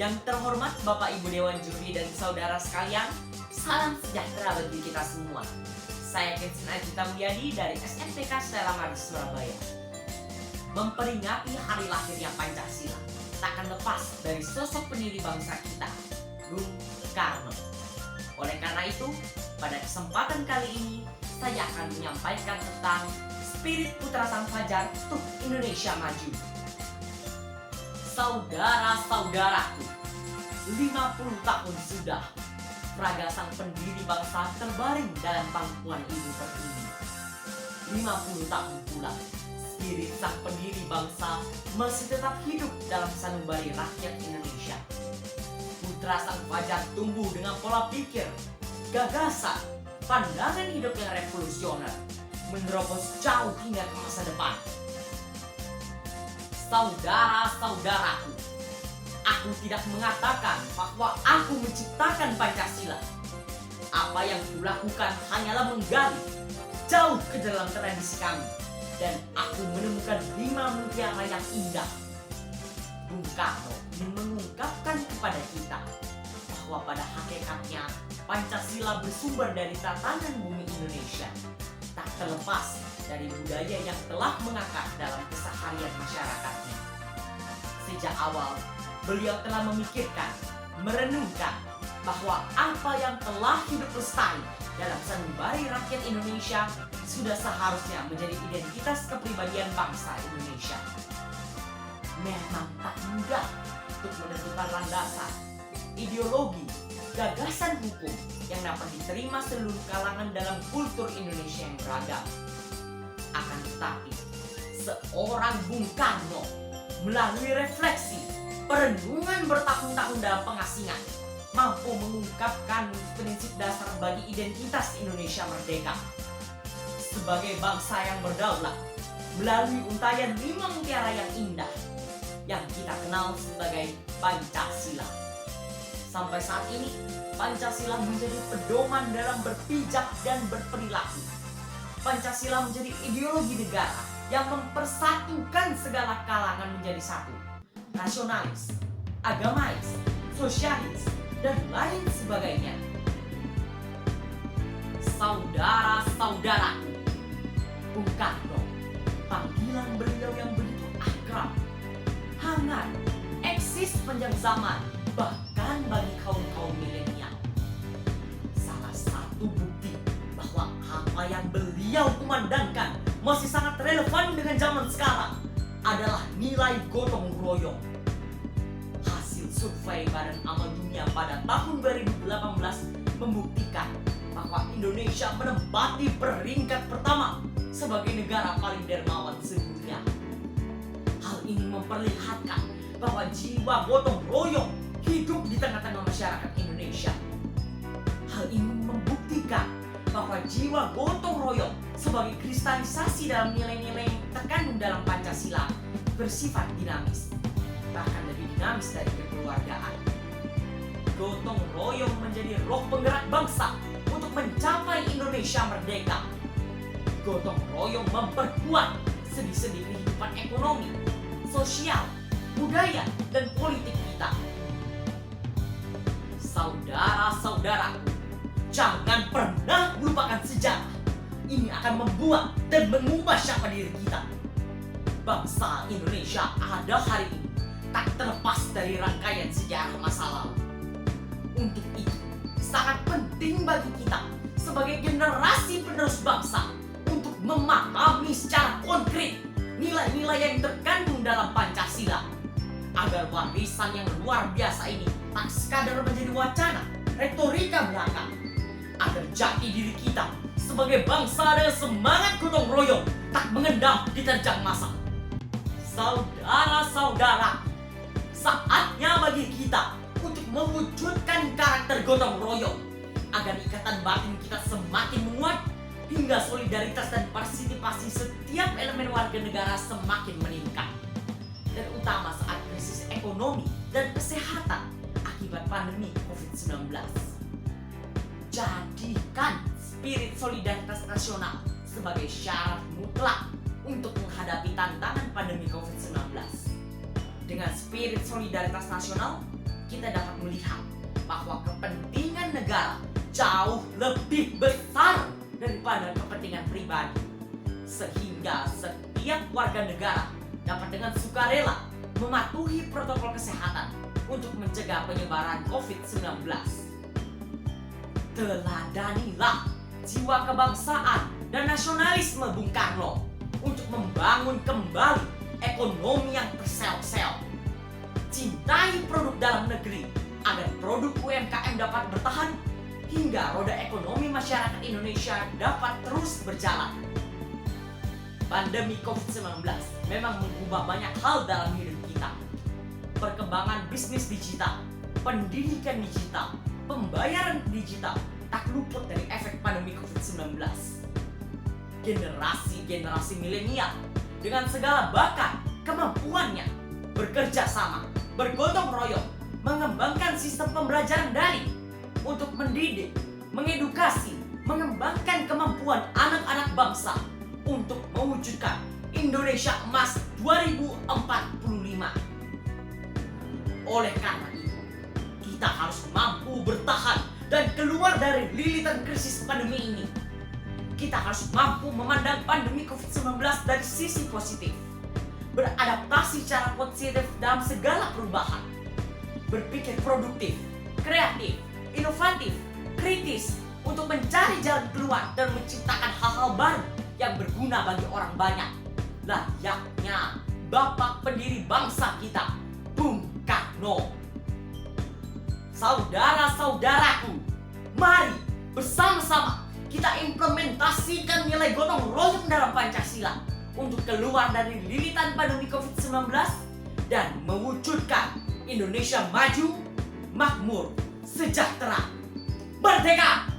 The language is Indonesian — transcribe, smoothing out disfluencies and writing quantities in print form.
Yang terhormat Bapak Ibu Dewan Juri dan saudara sekalian, salam sejahtera bagi kita semua. Saya Kensin Ajita Mulyadi dari SMPK Stella Maris Surabaya. Memperingati hari lahirnya Pancasila, takkan lepas dari sosok pendiri bangsa kita, Bung Karno. Oleh karena itu, pada kesempatan kali ini, saya akan menyampaikan tentang spirit Putra Sang Fajar untuk Indonesia Maju. Saudara-saudaraku, 50 tahun sudah raga sang pendiri bangsa terbaring dalam pangkuan ibu pertiwi. 50 tahun pula spirit sang pendiri bangsa masih tetap hidup dalam sanubari rakyat Indonesia. Putra Sang Fajar tumbuh dengan pola pikir, gagasan, pandangan hidup yang revolusioner, menerobos jauh hingga ke masa depan. Saudara-saudaraku, aku tidak mengatakan bahwa aku menciptakan Pancasila. Apa yang kulakukan hanyalah menggali jauh ke dalam tradisi kami, dan aku menemukan 5 mutiara yang indah. Bung Karno ingin mengungkapkan kepada kita bahwa pada hakikatnya Pancasila bersumber dari tatanan bumi Indonesia, tak terlepas dari budaya yang telah mengakar dalam keseharian masyarakatnya. Sejak awal, beliau telah memikirkan, merenungkan bahwa apa yang telah hidup lestari dalam sanubari rakyat Indonesia sudah seharusnya menjadi identitas kepribadian bangsa Indonesia. Memang tak mudah untuk menentukan landasan, ideologi, gagasan hukum yang dapat diterima seluruh kalangan dalam kultur Indonesia yang beragam. Akan tetapi, seorang Bung Karno melalui refleksi, perenungan bertahun-tahun dalam pengasingan, mampu mengungkapkan prinsip dasar bagi identitas Indonesia merdeka. Sebagai bangsa yang berdaulat, melalui untayan 5 mutiara yang indah, yang kita kenal sebagai Pancasila. Sampai saat ini, Pancasila menjadi pedoman dalam berpijak dan berperilaku. Pancasila menjadi ideologi negara yang mempersatukan segala kalangan menjadi satu. Nasionalis, agamais, sosialis, dan lain sebagainya. Saudara-saudaraku, Bung Karno, panggilan beliau yang begitu akrab, hangat, eksis sepanjang zaman, bahkan bagi kaum-kaum milenial. Salah satu bukti bahwa apa yang beliau kumandangkan masih sangat relevan dengan zaman sekarang adalah nilai gotong royong. Hasil survei Badan Amal Dunia pada tahun 2018 membuktikan bahwa Indonesia menempati peringkat pertama sebagai negara paling dermawan sedunia. Hal ini memperlihatkan bahwa jiwa gotong royong hidup di tengah-tengah masyarakat Indonesia. Hal ini membuktikan bahwa jiwa gotong royong sebagai kristalisasi dalam nilai-nilai yang terkandung dalam Pancasila bersifat dinamis, bahkan lebih dinamis dari kekeluargaan. Gotong royong menjadi roh penggerak bangsa untuk mencapai Indonesia merdeka. Gotong royong memperkuat sendi-sendi kehidupan ekonomi, sosial, budaya, dan politik kita. Saudara-saudaraku, jangan pernah melupakan sejarah. Ini akan membuat dan mengubah siapa diri kita. Bangsa Indonesia ada hari ini tak terlepas dari rangkaian sejarah masa lalu. Untuk itu, sangat penting bagi kita sebagai generasi penerus bangsa untuk memahami secara konkret nilai-nilai yang terkandung dalam Pancasila, agar warisan yang luar biasa ini tak sekadar menjadi wacana, retorika belaka, agar jati diri kita sebagai bangsa dengan semangat gotong royong tak mengendap diterjang masa. Saudara-saudara, saatnya bagi kita untuk mewujudkan karakter gotong royong agar ikatan batin kita semakin menguat hingga solidaritas dan partisipasi setiap elemen warga negara semakin meningkat, terutama saat krisis ekonomi dan kesehatan akibat pandemi COVID-19. Jadikan spirit solidaritas nasional sebagai syarat mutlak untuk menghadapi tantangan pandemi COVID-19. Dengan spirit solidaritas nasional, kita dapat melihat bahwa kepentingan negara jauh lebih besar daripada kepentingan pribadi. Sehingga setiap warga negara dapat dengan sukarela mematuhi protokol kesehatan untuk mencegah penyebaran COVID-19. Teladanilah jiwa kebangsaan dan nasionalisme Bung Karno untuk membangun kembali ekonomi yang terseok-seok. Cintai produk dalam negeri agar produk UMKM dapat bertahan hingga roda ekonomi masyarakat Indonesia dapat terus berjalan. Pandemi COVID-19 memang mengubah banyak hal dalam hidup kita. Perkembangan bisnis digital, pendidikan digital, pembayaran digital tak luput dari efek pandemi COVID-19. Generasi milenial dengan segala bakat, kemampuannya bekerja sama, bergotong royong, mengembangkan sistem pembelajaran daring untuk mendidik, mengedukasi, mengembangkan kemampuan anak-anak bangsa untuk mewujudkan Indonesia Emas 2045. Oleh karena itu, kita harus mampu bertahan dan keluar dari lilitan krisis pandemi ini. Kita harus mampu memandang pandemi COVID-19 dari sisi positif, beradaptasi secara positif dalam segala perubahan, berpikir produktif, kreatif, inovatif, kritis untuk mencari jalan keluar dan menciptakan hal-hal baru yang berguna bagi orang banyak, layaknya bapak pendiri bangsa kita, Bung Karno. Saudara-saudaraku, mari bersama-sama kita implementasikan nilai gotong royong dalam Pancasila untuk keluar dari lilitan pandemi COVID-19 dan mewujudkan Indonesia maju, makmur, sejahtera, merdeka!